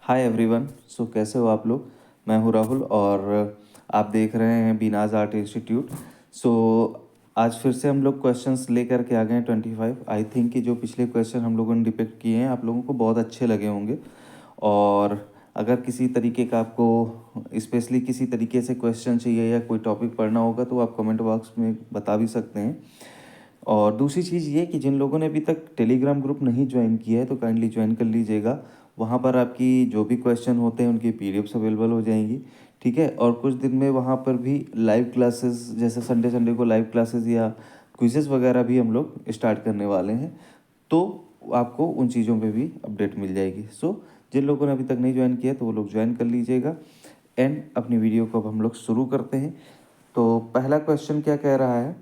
Hi everyone. सो कैसे हो आप लोग। मैं हूँ राहुल और आप देख रहे हैं बीनाज आर्ट इंस्टीट्यूट। सो आज फिर से हम लोग क्वेश्चंस लेकर के आ गए हैं 25। आई थिंक कि जो पिछले क्वेश्चन हम लोगों ने डिपिक्ट किए हैं आप लोगों को बहुत अच्छे लगे होंगे। और अगर किसी तरीके का आपको स्पेशली किसी तरीके से क्वेश्चन चाहिए या कोई टॉपिक पढ़ना होगा तो आप कमेंट बॉक्स में बता भी सकते हैं। और दूसरी चीज़ ये कि जिन लोगों ने अभी तक टेलीग्राम ग्रुप नहीं ज्वाइन किया है तो काइंडली ज्वाइन कर लीजिएगा। वहाँ पर आपकी जो भी क्वेश्चन होते हैं उनकी पीडीएफ्स अवेलेबल हो जाएंगी। ठीक है। और कुछ दिन में वहाँ पर भी लाइव क्लासेस जैसे संडे संडे को लाइव क्लासेस या क्विजेस वगैरह भी हम लोग स्टार्ट करने वाले हैं। तो आपको उन चीज़ों पे भी अपडेट मिल जाएगी। सो जिन लोगों ने अभी तक नहीं ज्वाइन किया तो वो लोग ज्वाइन कर लीजिएगा। एंड अपनी वीडियो को अब हम लोग शुरू करते हैं। तो पहला क्वेश्चन क्या कह रहा है।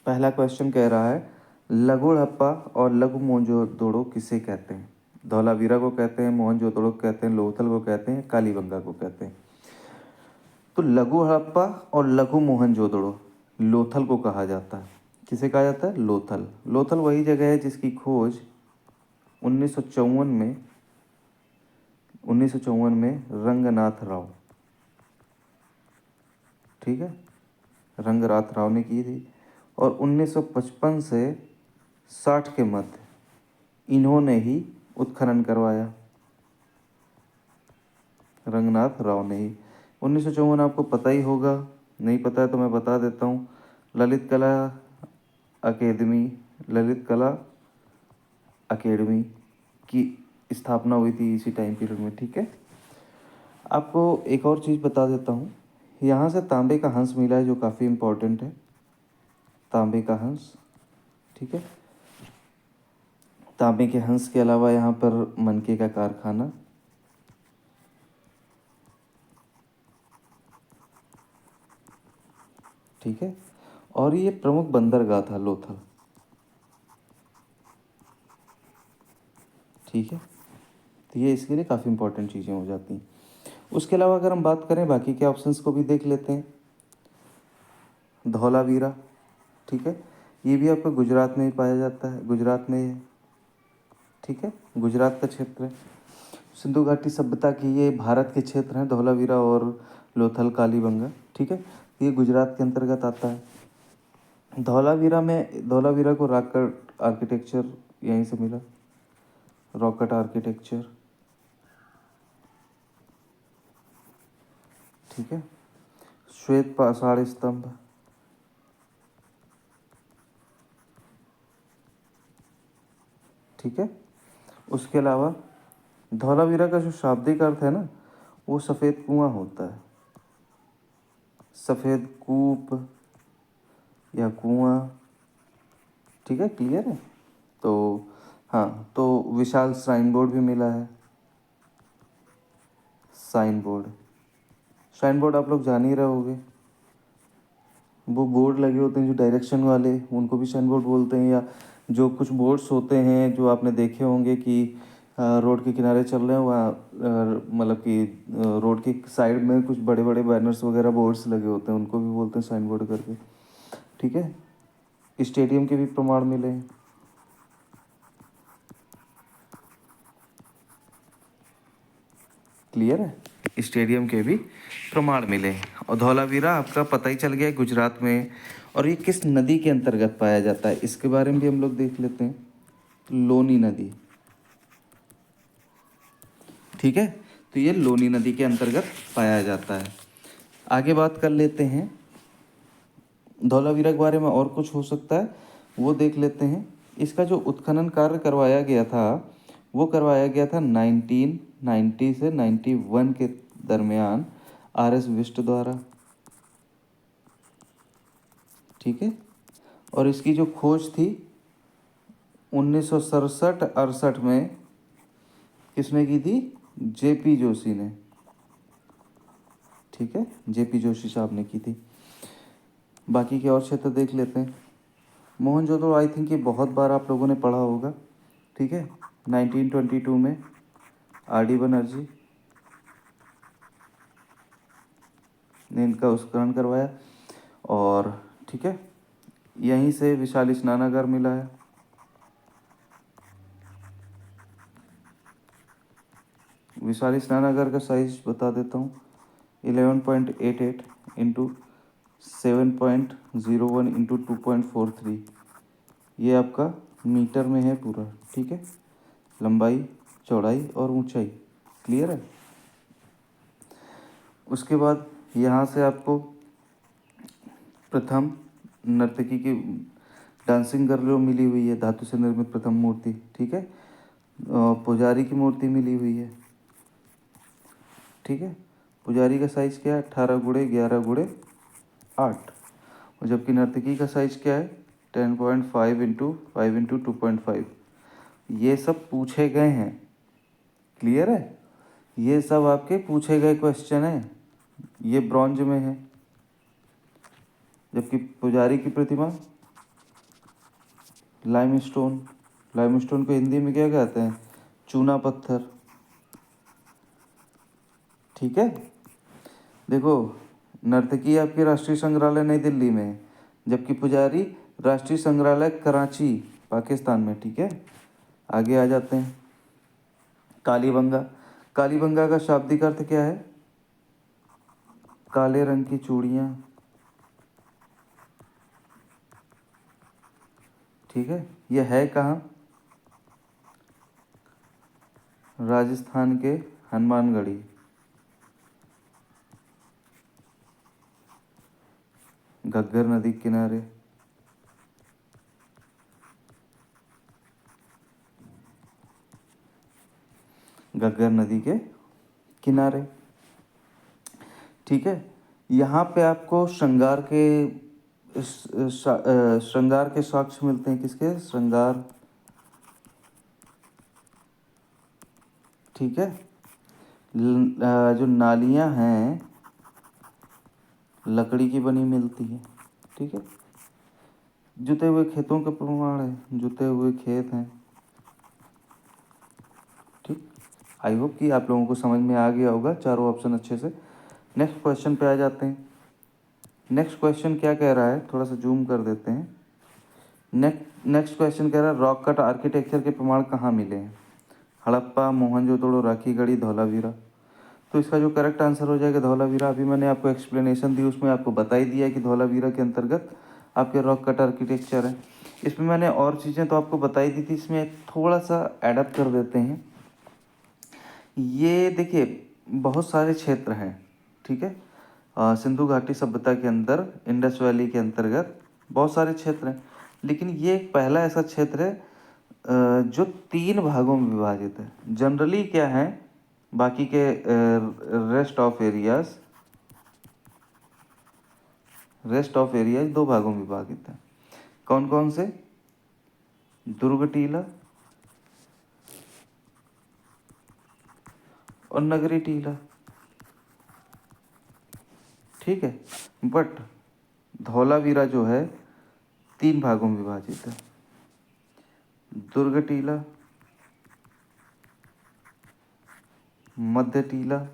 पहला क्वेश्चन कह रहा है लघु हड़प्पा और लघु मोहनजोदड़ो किसे कहते हैं। धौलावीरा को कहते हैं, मोहनजोदड़ो को कहते हैं, लोथल को कहते हैं, कालीबंगा को कहते हैं। तो लघु हड़प्पा और लघु मोहनजोदड़ो लोथल को कहा जाता है। किसे कहा जाता है? लोथल। लोथल वही जगह है जिसकी खोज 1954 में 1954 में रंगनाथ राव, ठीक है, रंगनाथ राव ने की थी। और 1955 से 60 के मध्य इन्होंने ही उत्खनन करवाया। रंगनाथ राव ने ही 1954 आपको पता ही होगा, नहीं पता है तो मैं बता देता हूँ। ललित कला अकेदमी ललित कला अकेडमी की स्थापना हुई थी इसी टाइम पीरियड में। ठीक है। आपको एक और चीज़ बता देता हूँ, यहाँ से तांबे का हंस मिला है जो काफ़ी इम्पोर्टेंट है। तांबे का हंस, ठीक है। तांबे के हंस के अलावा यहाँ पर मनके का कारखाना, ठीक है। और ये प्रमुख बंदरगाह था लोथल, ठीक है। तो ये इसके लिए काफ़ी इंपॉर्टेंट चीज़ें हो जाती हैं। उसके अलावा अगर हम बात करें बाकी के ऑप्शंस को भी देख लेते हैं। धौलावीरा, ठीक है, ये भी आपका गुजरात में ही पाया जाता है, गुजरात में ही है, ठीक है, गुजरात का क्षेत्र है। सिंधु घाटी सभ्यता की ये भारत के क्षेत्र हैं धौलावीरा और लोथल कालीबंगा, ठीक है। ये गुजरात के अंतर्गत आता है। धौलावीरा को रॉकेट आर्किटेक्चर यहीं से मिला, रॉकेट आर्किटेक्चर, ठीक है। श्वेत पाषाण स्तंभ, ठीक है। उसके अलावा धौलावीरा का जो शाब्दिक अर्थ है ना वो सफ़ेद कुआं होता है, सफ़ेद कूप या कुआं, ठीक है, क्लियर है। तो हाँ, तो विशाल साइन बोर्ड भी मिला है। साइन बोर्ड, साइन बोर्ड आप लोग जान ही रहे होगे, वो बोर्ड लगे होते हैं जो डायरेक्शन वाले, उनको भी साइन बोर्ड बोलते हैं। या जो कुछ बोर्ड्स होते हैं जो आपने देखे होंगे कि रोड के किनारे चल रहे हैं वहाँ मतलब कि रोड की साइड में कुछ बड़े बड़े बैनर्स वगैरह बोर्ड्स लगे होते हैं, उनको भी बोलते हैं साइन बोर्ड करके, ठीक है। स्टेडियम के भी प्रमाण मिले हैं, क्लियर है, स्टेडियम के भी प्रमाण मिले हैं। और धौलावीरा आपका पता ही चल गया है गुजरात में। और ये किस नदी के अंतर्गत पाया जाता है इसके बारे में भी हम लोग देख लेते हैं। लोनी नदी, ठीक है। तो ये लोनी नदी के अंतर्गत पाया जाता है। आगे बात कर लेते हैं धौलावीरा के बारे में, और कुछ हो सकता है वो देख लेते हैं। इसका जो उत्खनन कार्य करवाया गया था वो करवाया गया था 1990 से 91 के दरमियान आर एस विष्ट द्वारा, ठीक है। और इसकी जो खोज थी 1967-68 में किसने की थी? जेपी जोशी ने, ठीक है, जेपी जोशी साहब ने की थी। बाकी के और क्षेत्र देख लेते हैं। मोहनजोदड़ो आई थिंक ये बहुत बार आप लोगों ने पढ़ा होगा, ठीक है। 1922 में आर डी बनर्जी ने इनका उत्खनन करवाया। और ठीक है, यहीं से विशाल स्नानागार मिला है, विशाली स्नानागार का साइज बता देता हूँ, 11.88 इंटू 7.01 इंटू 2.43, ये आपका मीटर में है पूरा, ठीक है, लंबाई, चौड़ाई और ऊंचाई। क्लियर है। उसके बाद यहाँ से आपको प्रथम नर्तकी की डांसिंग गर्ल मिली हुई है, धातु से निर्मित प्रथम मूर्ति, ठीक है। पुजारी की मूर्ति मिली हुई है, ठीक है। पुजारी का साइज क्या है, 18x11x8, और जबकि नर्तकी का साइज क्या है, 10.5 इंटू 5 इंटू 2.5। ये सब पूछे गए हैं। क्लियर है। ये सब आपके पूछे गए क्वेश्चन हैं। ये ब्रॉन्ज में है, जबकि पुजारी की प्रतिमा लाइमस्टोन, लाइमस्टोन को हिंदी में क्या कहते हैं, चूना पत्थर, ठीक है। देखो, नर्तकी आपके राष्ट्रीय संग्रहालय नई दिल्ली में है, जबकि पुजारी राष्ट्रीय संग्रहालय कराची पाकिस्तान में, ठीक है। आगे आ जाते हैं। कालीबंगा, कालीबंगा का शाब्दिक अर्थ क्या है, काले रंग की चूड़ियाँ, ठीक है। यह है कहाँ, राजस्थान के हनुमानगढ़ी, घग्गर नदी के किनारे, घग्गर नदी के किनारे, ठीक है। यहाँ पे आपको श्रृंगार के श्रृंगार के साक्ष्य मिलते हैं, किसके, श्रृंगार, ठीक है। जो नालियाँ हैं लकड़ी की बनी मिलती है, ठीक है। जुते हुए खेतों का प्रमाण है, जुते हुए खेत हैं, ठीक। आई होप कि आप लोगों को समझ में आ गया होगा चारों ऑप्शन अच्छे से। नेक्स्ट क्वेश्चन पे आ जाते हैं। नेक्स्ट क्वेश्चन क्या कह रहा है, थोड़ा सा जूम कर देते हैं। नेक्स्ट क्वेश्चन कह रहा है रॉक कट आर्किटेक्चर के प्रमाण कहाँ मिले हैं, हड़प्पा, मोहनजोदड़ो, राखीगढ़ी, धौलावीरा। तो इसका जो करेक्ट आंसर हो जाएगा धौलावीरा। अभी मैंने आपको एक्सप्लेनेशन दी, उसमें आपको बता ही दिया कि धौलावीरा के अंतर्गत आपके रॉक कट आर्किटेक्चर है। इसमें मैंने और चीज़ें तो आपको बताई दी थी, इसमें थोड़ा सा एडअप कर देते हैं। ये देखिए बहुत सारे क्षेत्र हैं, ठीक है। सिंधु घाटी सभ्यता के अंदर इंडस वैली के अंतर्गत बहुत सारे क्षेत्र हैं, लेकिन ये एक पहला ऐसा क्षेत्र है जो 3 भागों में विभाजित है। जनरली क्या है, बाकी के रेस्ट ऑफ एरियाज 2 भागों में विभाजित है। कौन कौन से, दुर्ग टीला और नगरी टीला, ठीक है। बट धौलावीरा जो है 3 भागों में विभाजित है, दुर्ग टीला, मध्य टीला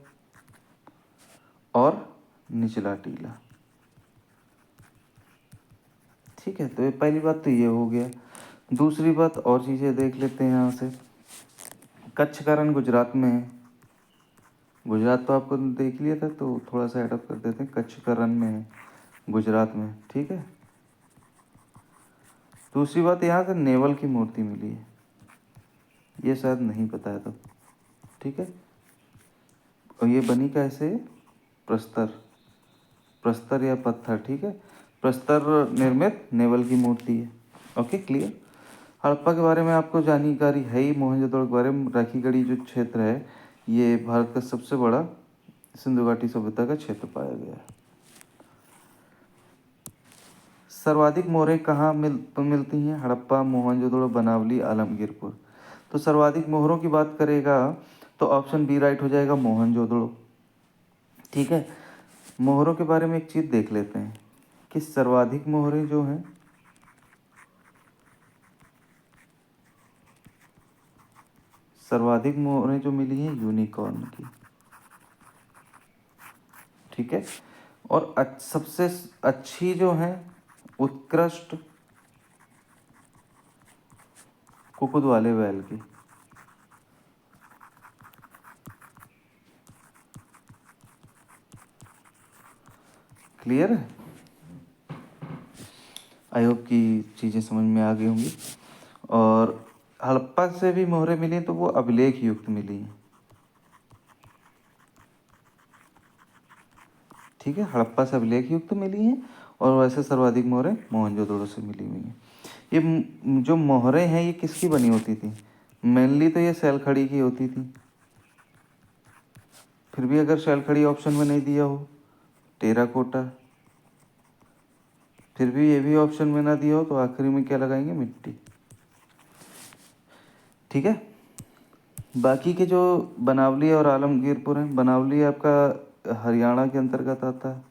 और निचला टीला, ठीक है। तो ये पहली बात तो ये हो गया। दूसरी बात और चीज़ें देख लेते हैं यहाँ से। कच्छ का रण गुजरात में है, गुजरात तो आपको देख लिया था, तो थोड़ा सा एडअप कर देते हैं। कच्छ का रण में है, गुजरात में, ठीक है। दूसरी बात, यहाँ से नेवल की मूर्ति मिली है, ये शायद नहीं पता है तो, ठीक है। और ये बनी कैसे, प्रस्तर, प्रस्तर या पत्थर, ठीक है। प्रस्तर निर्मित नेवल की मूर्ति है। Okay, clear. हड़प्पा के बारे में आपको जानकारी है ही, मोहनजोदड़ो के बारे में। राखीगढ़ी जो क्षेत्र है ये भारत का सबसे बड़ा सिंधु घाटी सभ्यता का क्षेत्र पाया गया है। सर्वाधिक मोहरें कहाँ मिलती हैं, हड़प्पा, मोहनजोदड़ो, बनावली, आलमगीरपुर। तो सर्वाधिक मोहरों की बात करेगा तो ऑप्शन बी राइट हो जाएगा, मोहनजोदड़ो, ठीक है। मोहरों के बारे में एक चीज़ देख लेते हैं कि सर्वाधिक मोहरें जो हैं सर्वाधिक मोहरें जो मिली हैं यूनिकॉर्न की, ठीक है। और सबसे अच्छी जो है उत्कृष्ट कुकुद वाले बैल की, क्लियर है? आई होप कि चीज़ें समझ में आ गई होंगी। और हड़प्पा से भी मोहरें मिली तो वो अभिलेख युक्त मिली हैं। ठीक है, हड़प्पा से अभिलेख युक्त मिली हैं और वैसे सर्वाधिक मोहरें मोहनजोदड़ो से मिली हुई हैं। ये जो मोहरें हैं ये किसकी बनी होती थी? मेनली तो ये सैलखड़ी की होती थी। फिर भी अगर सैलखड़ी ऑप्शन में नहीं दिया हो, टेराकोटा। फिर भी ये भी ऑप्शन में ना दिया हो तो आखिरी में क्या लगाएंगे? मिट्टी। ठीक है। बाकी के जो बनावली और आलमगीरपुर हैं, बनावली आपका हरियाणा के अंतर्गत आता है।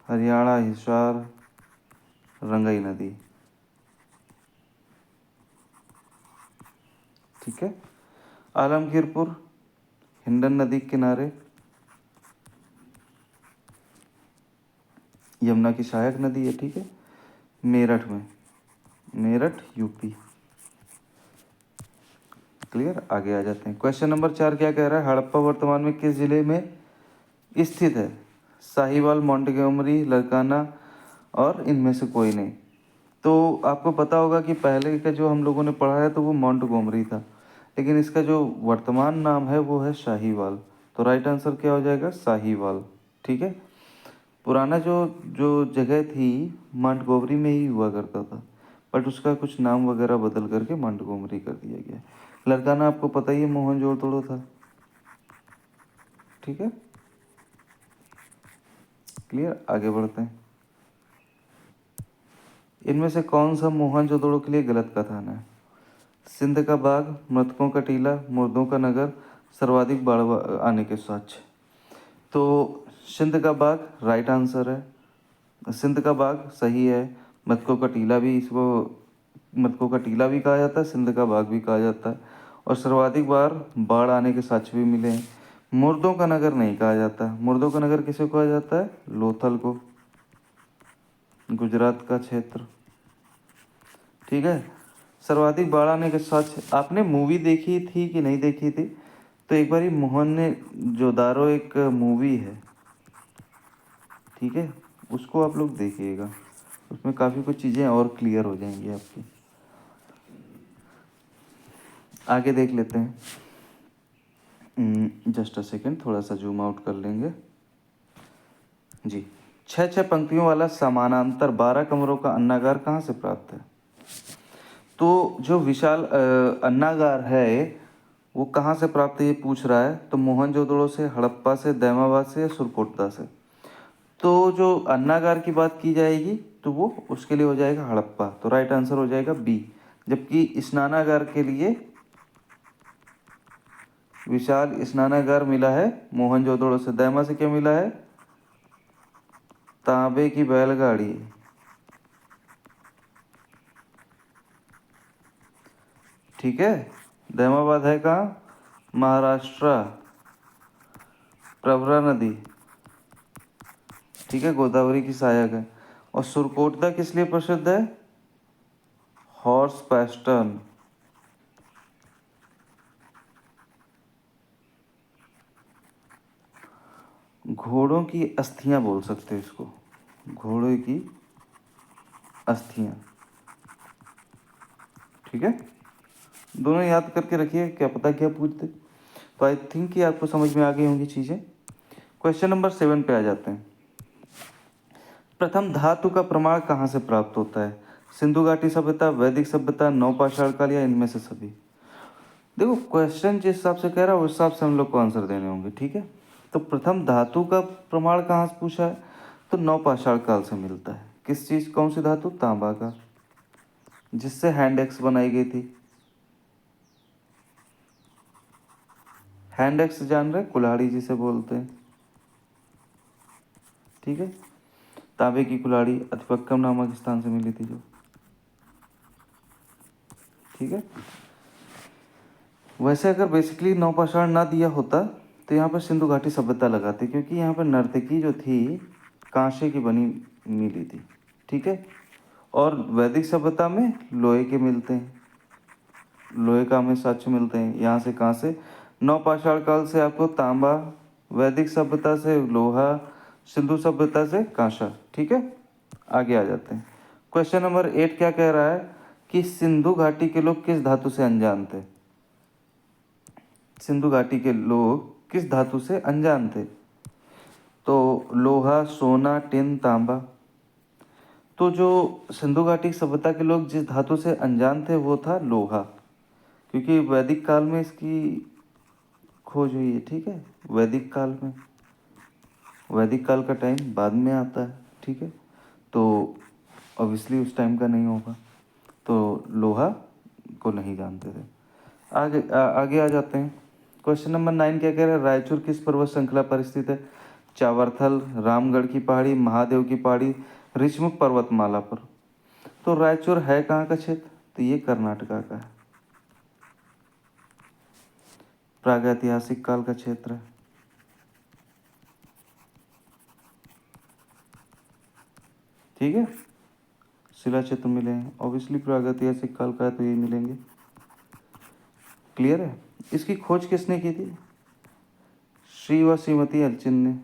हरियाणा, हिसार, रंगई नदी। ठीक है। आलमगीरपुर हिंडन नदी के किनारे, यमुना की सहायक नदी है। ठीक है। मेरठ में, मेरठ यूपी। क्लियर। आगे आ जाते हैं। क्वेश्चन नंबर 4 क्या कह रहा है? हड़प्पा वर्तमान में किस जिले में स्थित है? साहिवाल, मोंटगोमरी, लरकाना और इनमें से कोई नहीं। तो आपको पता होगा कि पहले का जो हम लोगों ने पढ़ा है तो वो मोंटगोमरी था, लेकिन इसका जो वर्तमान नाम है वो है शाहीवाल। तो राइट आंसर क्या हो जाएगा? शाहीवाल। ठीक है। पुराना जो जो जगह थी मोंटगोमरी में ही हुआ करता था, बट उसका कुछ नाम वगैरह बदल करके मोंटगोमरी कर दिया गया। लरकाना आपको पता ही है मोहनजोदड़ो था। ठीक है। क्लियर। आगे बढ़ते हैं। इनमें से कौन सा मोहनजोदड़ो के लिए गलत कथन है? सिंध का बाग, मृतकों का टीला, मुर्दों का नगर, सर्वाधिक बाढ़ आने के साक्ष्य। तो सिंध का बाग राइट आंसर है। सिंध का बाग सही है। मृतकों का टीला भी, इसको मृतकों का टीला भी कहा जाता है, सिंध का बाग भी कहा जाता है। और सर्वाधिक बार बाढ़ आने के साक्ष्य भी मिले हैं। मुर्दों का नगर नहीं कहा जाता। मुर्दों का नगर किसे कहा जाता है? लोथल को, गुजरात का क्षेत्र। ठीक है। सर्वाधिक बाढ़ आने के साक्ष्य, आपने मूवी देखी थी कि नहीं देखी थी? तो एक बारी मोहन ने जोदारो एक मूवी है, ठीक है, उसको आप लोग देखिएगा, उसमें काफ़ी कुछ चीज़ें और क्लियर हो जाएंगी आपकी। आगे देख लेते हैं। जस्ट अ सेकेंड, थोड़ा सा जूम आउट कर लेंगे जी। 6 पंक्तियों वाला समानांतर 12 कमरों का अन्नागार कहाँ से प्राप्त है? तो जो विशाल अन्नागार है वो कहाँ से प्राप्त है ये पूछ रहा है। तो मोहनजोदड़ो से, हड़प्पा से, दैमाबाद से या सुरकोटदा से? तो जो अन्नागार की बात की जाएगी तो वो उसके लिए हो जाएगा हड़प्पा। तो राइट आंसर हो जाएगा बी। जबकि स्नानागार के लिए विशाल स्नानागार मिला है मोहनजोदड़ो से। दैमा से क्या मिला है? तांबे की बैलगाड़ी। ठीक है। दैमाबाद है कहाँ? महाराष्ट्र, प्रवरा नदी। ठीक है, गोदावरी की सहायक है। और सुरकोटदा किस लिए प्रसिद्ध है? हॉर्स पैस्टर्न। घोड़ों की अस्थियां बोल सकते हैं इसको, घोड़े की अस्थियां। ठीक है। दोनों याद करके रखिए, क्या पता क्या पूछते। तो आई थिंक कि आपको समझ में आ गई होंगी चीज़ें। क्वेश्चन नंबर 7 पे आ जाते हैं। प्रथम धातु का प्रमाण कहाँ से प्राप्त होता है? सिंधु घाटी सभ्यता, वैदिक सभ्यता, नवपाषाण काल या इनमें से सभी? देखो क्वेश्चन जिस हिसाब से कह रहा है उस हिसाब से हम लोग को आंसर देने होंगे। ठीक है। तो प्रथम धातु का प्रमाण कहाँ से पूछा है? तो नवपाषाण काल से मिलता है। किस चीज़, कौन सी धातु? तांबा का, जिससे हैंड एक्स बनाई गई थी। हैंड एक्स जान रहे? कुल्हाड़ी जिसे बोलते हैं। ठीक है। तांबे की कुल्हाड़ी अतिपक्कम नामक स्थान से मिली थी जो। ठीक है। वैसे अगर बेसिकली नवपाषाण ना दिया होता तो यहाँ पर सिंधु घाटी सभ्यता लगाते, क्योंकि यहाँ पर नर्तकी जो थी कांसे की बनी मिली थी। ठीक है। और वैदिक सभ्यता में लोहे के मिलते हैं, लोहे का हमें साक्ष्य मिलते हैं। यहाँ से कहाँ से? नवपाषाण काल से आपको तांबा, वैदिक सभ्यता से लोहा, सिंधु सभ्यता से कांसा। ठीक है, आगे आ जाते हैं। क्वेश्चन नंबर 8 क्या कह रहा है कि सिंधु घाटी के लोग किस धातु से अनजान थे। सिंधु घाटी के लोग किस धातु से अनजान थे? तो लोहा, सोना, टिन, तांबा। तो जो सिंधु घाटी सभ्यता के लोग जिस धातु से अनजान थे वो था लोहा, क्योंकि वैदिक काल में इसकी खोज हुई है। ठीक है, वैदिक काल में, वैदिक काल का टाइम बाद में आता है। ठीक है, तो ऑब्वियसली उस टाइम का नहीं होगा, तो लोहा को नहीं जानते थे। आगे आ जाते हैं। क्वेश्चन नंबर 9 क्या कह रहा है, रायचूर किस पर्वत श्रृंखला पर स्थित है? चावरथल, रामगढ़ की पहाड़ी, महादेव की पहाड़ी, ऋषमुख पर्वतमाला पर। तो रायचूर है कहाँ का क्षेत्र? तो ये कर्नाटका का है, प्रागैतिहासिक काल का क्षेत्र है। ठीक है, शिला क्षेत्र मिले हैं, ऑब्वियसली प्रागैतिहासिक काल का है तो ये मिलेंगे। क्लियर है? इसकी खोज किसने की थी? श्री व श्रीमती अलचिन ने।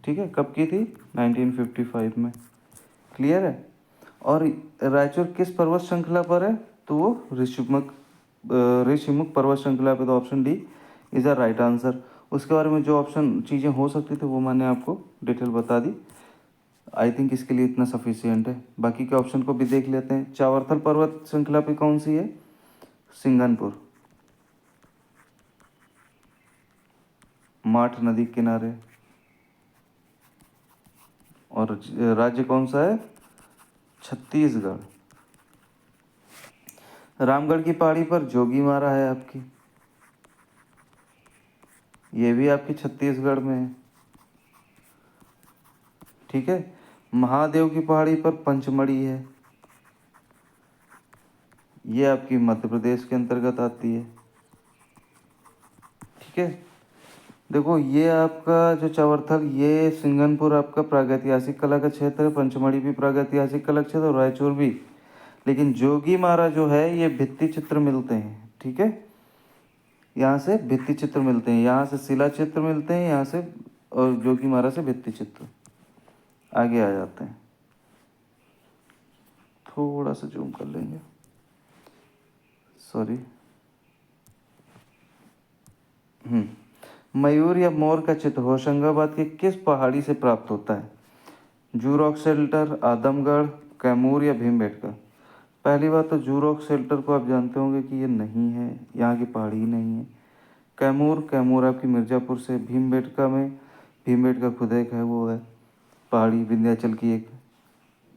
ठीक है, कब की थी? 1955 में। क्लियर है? और रायचूर किस पर्वत श्रृंखला पर है? तो वो ऋषिमुख पर्वत श्रृंखला पे। तो option D is the right answer. उसके बारे में जो ऑप्शन चीज़ें हो सकती थी वो मैंने आपको डिटेल बता दी। आई थिंक इसके लिए इतना सफिशियंट है। बाकी के ऑप्शन को भी देख लेते हैं। चावरथल पर्वत श्रृंखला पे कौन सी है? सिंगनपुर, माठ नदी के किनारे। और राज्य कौन सा है? छत्तीसगढ़। रामगढ़ की पहाड़ी पर जोगीमारा है आपकी, ये भी आपकी छत्तीसगढ़ में है। ठीक है, महादेव की पहाड़ी पर पंचमढ़ी है, ये आपकी मध्य प्रदेश के अंतर्गत आती है। ठीक है, देखो ये आपका जो चावरथल, ये सिंगनपुर आपका प्रागैतिहासिक कला का क्षेत्र है, पंचमढ़ी भी प्रागैतिहासिक कला क्षेत्र और रायचूर भी। लेकिन जोगीमारा जो है ये भित्ति चित्र मिलते हैं। ठीक है, यहाँ से भित्ति चित्र मिलते हैं, यहाँ से शिला चित्र मिलते हैं, यहाँ से, और जोगीमारा से भित्ति चित्र। आगे आ जाते हैं, थोड़ा सा जूम कर लेंगे, सॉरी। मयूर या मोर का चित्र होशंगाबाद के किस पहाड़ी से प्राप्त होता है? जू रॉक शेल्टर, आदमगढ़, कैमूर या भीमबेटका? पहली बात तो जू रॉक शेल्टर को आप जानते होंगे कि ये नहीं है, यहाँ की पहाड़ी ही नहीं है। कैमूर आपकी मिर्ज़ापुर से। भीमबेटका खुद एक है, वो है पहाड़ी विंध्याचल की एक।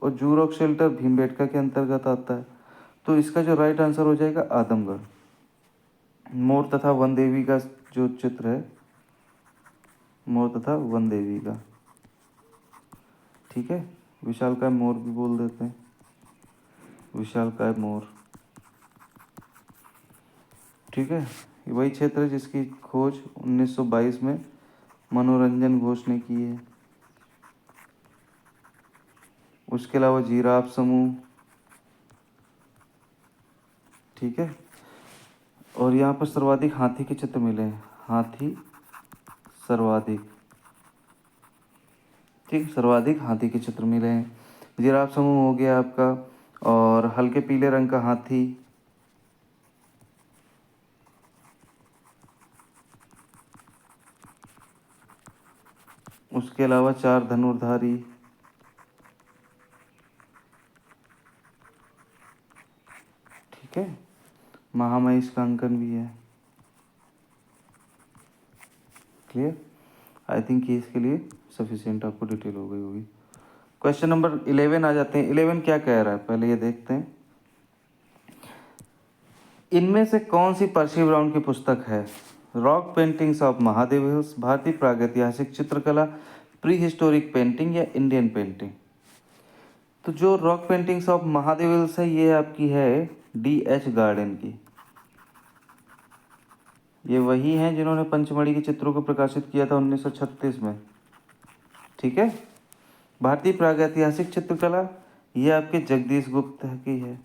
और जू रॉक शेल्टर भीमबेटका के अंतर्गत आता है। तो इसका जो राइट आंसर हो जाएगा आदमगढ़। मोर तथा वन देवी का जो चित्र है, मोर तथा वन देवी का। ठीक है, विशालकाय मोर भी बोल देते हैं, विशालकाय मोर। ठीक है, ये वही क्षेत्र है जिसकी खोज 1922 में मनोरंजन घोष ने की है। उसके अलावा जिराफ समूह। ठीक है, और यहाँ पर सर्वाधिक हाथी के चित्र मिले हैं, हाथी सर्वाधिक। ठीक, सर्वाधिक हाथी के चित्र मिले हैं। जिराफ समूह हो गया आपका, और हल्के पीले रंग का हाथी। उसके अलावा 4 धनुर्धारी। ठीक है, महामहिष का अंकन भी है। क्लियर? आई थिंक ये इसके लिए सफिशिएंट आपको डिटेल हो गई होगी। क्वेश्चन नंबर 11 आ जाते हैं। 11 क्या कह रहा है पहले ये देखते हैं। इनमें से कौन सी पर्सी ब्राउन की पुस्तक है? Rock paintings of Mahadev hills, भारतीय प्रागैतिहासिक चित्रकला, प्री हिस्टोरिक पेंटिंग या इंडियन पेंटिंग? तो जो rock paintings of Mahadev hills है ये आपकी है D.H. गार्डन की। ये वही हैं जिन्होंने पंचमढ़ी के चित्रों को प्रकाशित किया था 1936 में। ठीक है, भारतीय प्रागैतिहासिक चित्रकला ये आपके जगदीश गुप्त की है।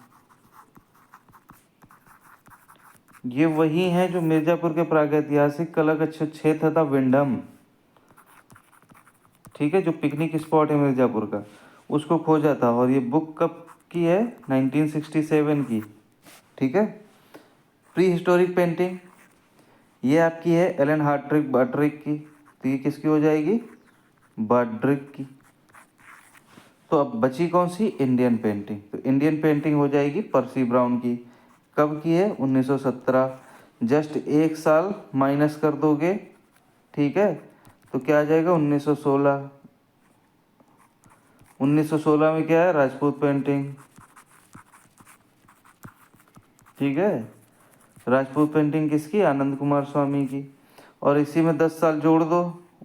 ये वही है जो मिर्ज़ापुर के प्रागैतिहासिक कला का क्षेत्र था विंडम, ठीक है, जो पिकनिक स्पॉट है मिर्ज़ापुर का, उसको खोजा था। और ये बुक कब की है? 1967 की, ठीक है। प्री हिस्टोरिक पेंटिंग ये आपकी है एलन हार्ट्रिक बाट्रिक की, तो ये किसकी हो जाएगी? बाड्रिक की। तो अब बची कौन सी? Indian painting. तो इंडियन पेंटिंग हो जाएगी पर्सी ब्राउन की। कब की है? 1917। जस्ट एक साल माइनस कर दोगे, ठीक है, तो क्या आ जाएगा? 1916। 1916 में क्या है? राजपूत पेंटिंग, ठीक है। राजपूत पेंटिंग किसकी? आनंद कुमार स्वामी की। और इसी में 10 साल जोड़ दो,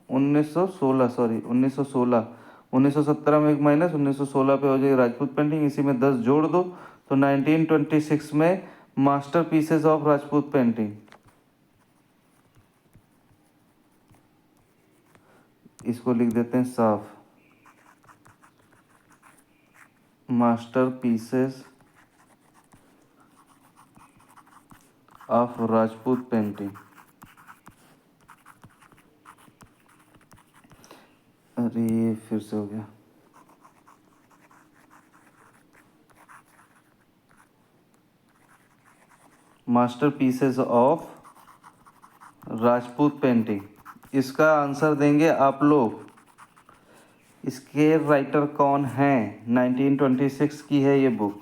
1916, सॉरी 1916, 1917 में एक माइनस, 1916 पे हो जाएगी राजपूत पेंटिंग, इसी में 10 जोड़ दो तो 1926 में master pieces of Rajput painting, इसको लिख देते हैं साफ, master pieces of Rajput painting. अरे फिर से हो गया, master pieces of Rajput painting. इसका आंसर देंगे आप लोग। इसके राइटर कौन हैं? 1926 की है ये बुक,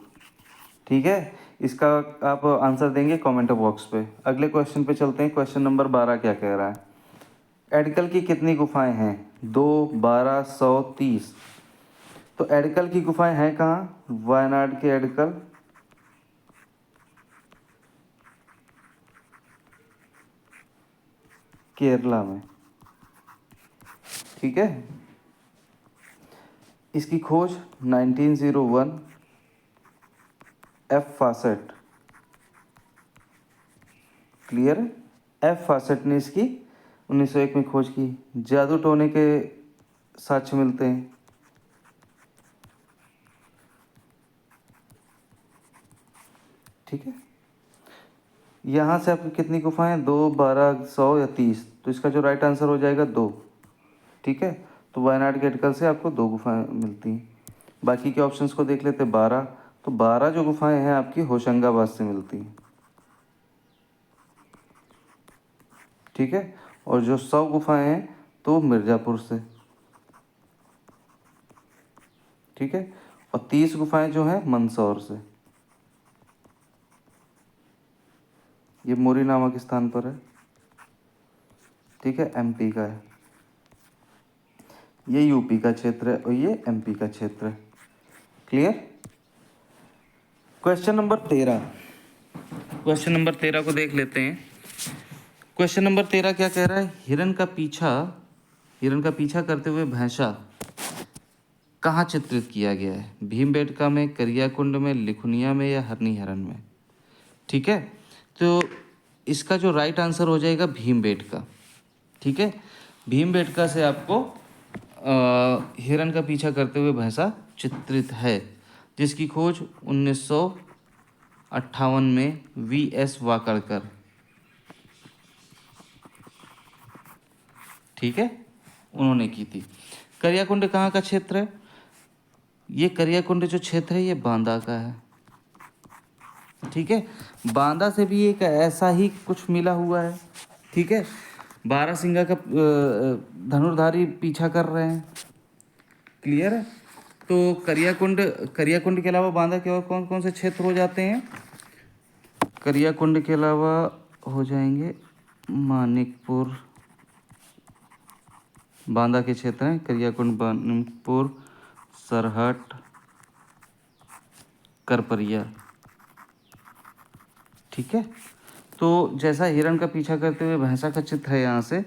ठीक है। इसका आप आंसर देंगे कमेंट बॉक्स पे। अगले क्वेश्चन पे चलते हैं। क्वेश्चन नंबर 12 क्या कह रहा है? एडकल की कितनी गुफाएं हैं? 2, 12, 100, 30। तो एडकल की गुफाएं हैं कहाँ? वायनाड के एडकल, केरला में, ठीक है। इसकी खोज 1901 एफ फासेट, क्लियर है। एफ फासेट ने इसकी 1901 में खोज की। जादू टोने के साक्ष्य मिलते हैं, ठीक है। यहाँ से आपकी कितनी गुफाएं? 2, 12, 100 या 30। तो इसका जो राइट आंसर हो जाएगा 2, ठीक है। तो वायनाड के अटकल से आपको 2 गुफाएं मिलती हैं। बाकी के ऑप्शंस को देख लेते हैं। 12, तो 12 जो गुफाएं हैं आपकी होशंगाबाद से मिलती हैं, ठीक है। और जो 100 गुफाएं हैं तो मिर्ज़ापुर से, ठीक है। और 30 गुफाएं जो हैं मंदसौर से, ये मोरी नामक स्थान पर है, ठीक है, एमपी का है। ये यूपी का क्षेत्र है और ये एमपी का क्षेत्र है, clear. Question number 13, question number 13 को देख लेते हैं। क्वेश्चन नंबर 13 क्या कह रहा है? हिरण का पीछा करते हुए भैंसा कहाँ चित्रित किया गया है? भीमबेटका में, करियाकुंड में, लिखुनिया में या हरनी हरन में, ठीक है। तो इसका जो राइट आंसर हो जाएगा भीमबेटका, ठीक है। भीमबेटका से आपको हिरण का पीछा करते हुए भैंसा चित्रित है, जिसकी खोज 1958 में वी.एस. वाकड़कर, ठीक है, उन्होंने की थी। करियाकुंड कहाँ का क्षेत्र है? ये करियाकुंड जो क्षेत्र है ये बांदा का है, ठीक है। बांदा से भी एक ऐसा ही कुछ मिला हुआ है, ठीक है। बारहसिंगा का धनुर्धारी पीछा कर रहे हैं, क्लियर है। तो करियाकुंड के अलावा बांदा के और कौन कौन से क्षेत्र हो जाते हैं? करियाकुंड के अलावा हो जाएंगे मानिकपुर, बांदा के क्षेत्र हैं करियाकुंड, मानिकपुर, सरहट, करपरिया, ठीक है। तो जैसा हिरण का पीछा करते हुए भैंसा का चित्र है यहाँ से,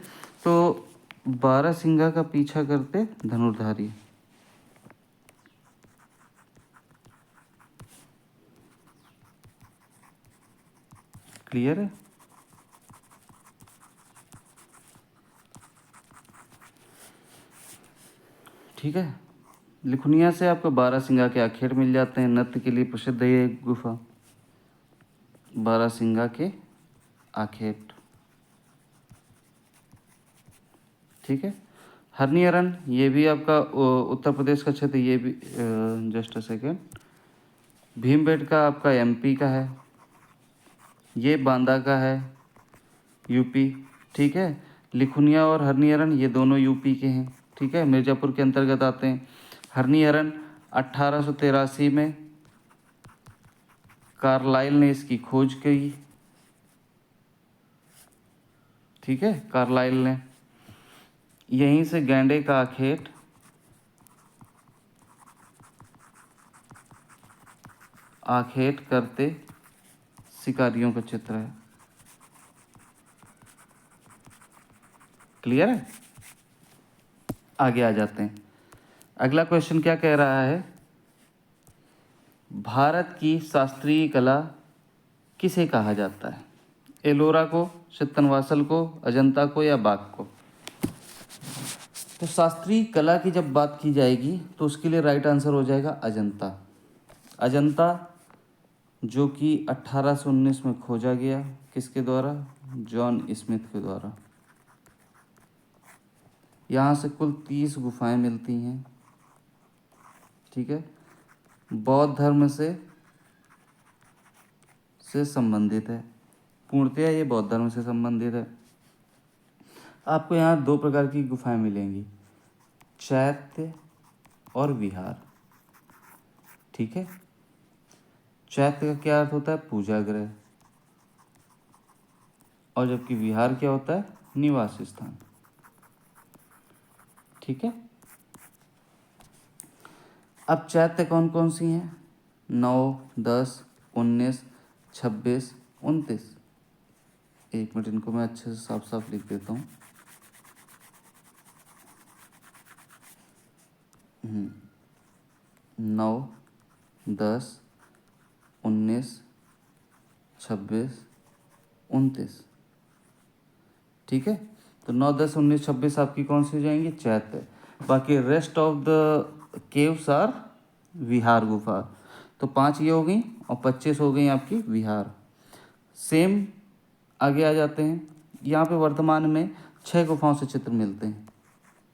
तो बारहसिंगा का पीछा करते धनुर्धारी, क्लियर है। ठीक है। लिखुनिया से आपको बारहसिंगा के आखेट मिल जाते हैं। नृत्य के लिए प्रसिद्ध है ये गुफा, बारहसिंगा के आखेट। ठीक है। हरनियरन ये भी आपका उत्तर प्रदेश का क्षेत्र, ये भी जस्ट अ सेकेंड, भीमबेटका आपका एमपी का है, ये बांदा का है, यूपी। ठीक है। लिखुनिया और हरनियरन ये दोनों यूपी के हैं। ठीक है, मिर्ज़ापुर के अंतर्गत आते हैं। हरनियरन 1883 में कार्लाइल ने इसकी खोज की। ठीक है, कार्लाइल ने। यहीं से गैंडे का आखेट आखेट करते शिकारियों का चित्र है। क्लियर है। आगे आ जाते हैं। अगला क्वेश्चन क्या कह रहा है, भारत की शास्त्रीय कला किसे कहा जाता है? एलोरा को, चित्तनवासल को, अजंता को या बाग को? तो शास्त्रीय कला की जब बात की जाएगी तो उसके लिए राइट आंसर हो जाएगा अजंता। अजंता जो कि 1819 में खोजा गया, किसके द्वारा? जॉन स्मिथ के द्वारा। यहाँ से कुल 30 गुफाएं मिलती हैं। ठीक है, बौद्ध धर्म से संबंधित है, पूर्णतया ये बौद्ध धर्म से संबंधित है। आपको यहाँ दो प्रकार की गुफाएं मिलेंगी, चैत्य और विहार। ठीक है, चैत्य का क्या अर्थ होता है? पूजा गृह। और जबकि विहार क्या होता है? निवास स्थान। ठीक है। अब चैत्य कौन कौन सी हैं? 9, 10, 19, 26, 29। एक मिनट, इनको मैं अच्छे से साफ साफ लिख देता हूँ। 9, 10, 19, 26, 29। ठीक है, तो 9, 10, 19, 26 आपकी कौन सी हो जाएंगी? चैत्य। बाकी rest of the caves are विहार गुफा। तो 5 ये हो गई और 25 हो गई आपकी विहार। सेम आगे आ जाते हैं। यहाँ पे वर्तमान में 6 गुफाओं से चित्र मिलते हैं,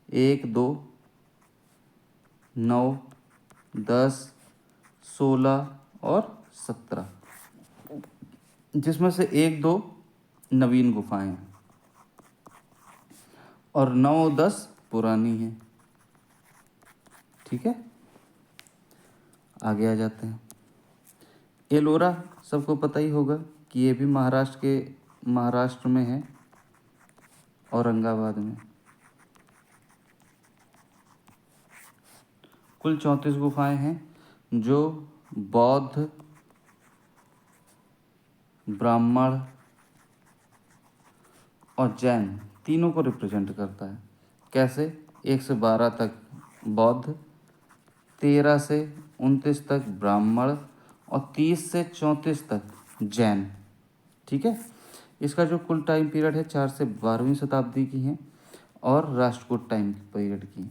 1, 2, 9, 10, 16 और 17, जिसमें से 1, 2 नवीन गुफाएं हैं और 9, 10 पुरानी हैं। ठीक है, आगे आ जाते हैं। एलोरा सबको पता ही होगा कि ये भी महाराष्ट्र में है, औरंगाबाद में। कुल 34 गुफाएं हैं जो बौद्ध, ब्राह्मण और जैन तीनों को रिप्रेजेंट करता है। कैसे? 1 से 12 तक बौद्ध, 13 से 29 तक ब्राह्मण और 30 से 34 तक जैन। ठीक है, इसका जो कुल टाइम पीरियड है 4 से 12वीं शताब्दी की है और राष्ट्रकूट टाइम पीरियड की।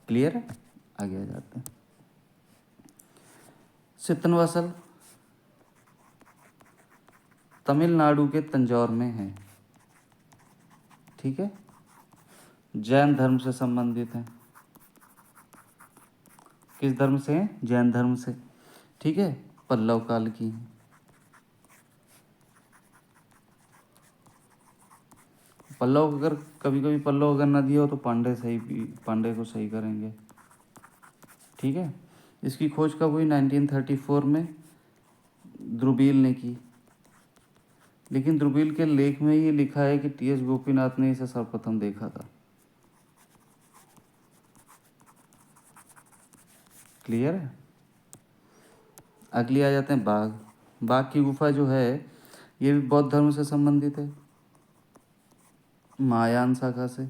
क्लियर है। आगे आ जाते हैं। चित्तनवासल तमिलनाडु के तंजौर में है। ठीक है, जैन धर्म से संबंधित है। किस धर्म से है? जैन धर्म से। ठीक है, पल्लव काल की है। पल्लव अगर कभी कभी पल्लव अगर न दिया हो तो पांडे को सही करेंगे। ठीक है, इसकी खोज कब हुई? 1934 में ध्रुवील ने की। लेकिन ध्रुवील के लेख में ये लिखा है कि टी एस गोपीनाथ ने इसे सर्वप्रथम देखा था। क्लियर है। अगली आ जाते हैं बाघ। बाघ की गुफा जो है ये भी बौद्ध धर्म से संबंधित है, महायान शाखा से।